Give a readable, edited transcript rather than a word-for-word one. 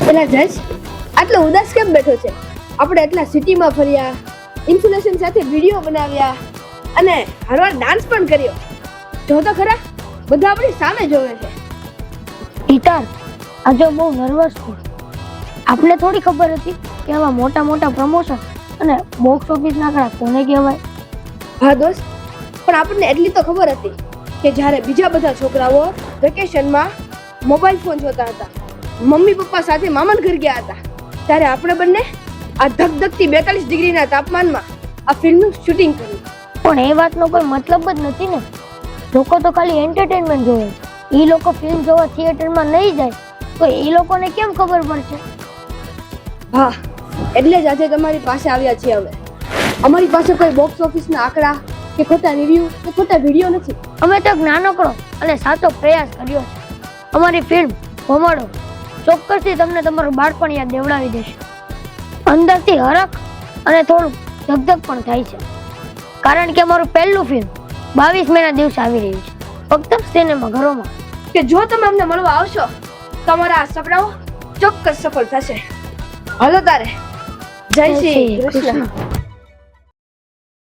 પેલા જજ આટલો ઉદાસ કેમ બેઠો છે? આપણે એટલા સિટીમાં ફર્યા, ઇન્ફ્લુએન્સર સાથે વિડીયો બનાવ્યા અને હરવાર ડાન્સ પણ કર્યો. જો તો ખરા, બધા આપણી સામે જોવે છે. ઈતાર, આજે બહુ નર્વસ છું. આપને થોડી ખબર હતી કે આવા મોટા મોટા પ્રમોશન અને બોક્સ ઓફિસ ના આંકડા કોને કહેવાય? હા દોસ્ત, પણ આપણને એટલી તો ખબર હતી કે જ્યારે બીજા બધા છોકરાઓ વેકેશનમાં મોબાઈલ ફોન જોતા હતા, મમ્મી પપ્પા સાથે મામાના ઘર ગયા હતા, ત્યારે આપણે બંને આ ધગધગતી 42 ડિગ્રીના તાપમાનમાં આ ફિલ્મનું શૂટિંગ કર્યું. પણ એ વાતનો કોઈ મતલબ જ નથી ને. લોકો તો ખાલી એન્ટરટેનમેન્ટ જોવે છે. એ લોકો ફિલ્મ જોવા થિયેટરમાં નહીં જાય તો એ લોકોને કેમ ખબર પડશે? હા, એટલે જ આજે તમારી પાસે આવ્યા છીએ. હવે અમારી પાસે કોઈ બોક્સ ઓફિસના આંકડા કે ખોટા રિવ્યુ કે ખોટા વિડીયો નથી. અમે તો નાનકડો અને સાચો પ્રયાસ કર્યો છે. અમારી ફિલ્મ ભમરડો ચોક્કસથી તમને તમારું બાળપણ યાદ દેવડાવી દેશે. અંદરથી હરખ અને થોડું ધગધગ પણ થાય છે, કારણ કે અમારું પહેલું ફિલ્મ 22 મેના દિવસે આવી રહ્યું છે, ફક્ત સિનેમા ઘરોમાં. કે જો તમે અમને મળવા આવશો તો અમારા આ સપનાઓ ચોક્કસ સફળ થશે. હાલો તારે, જય શ્રી કૃષ્ણ.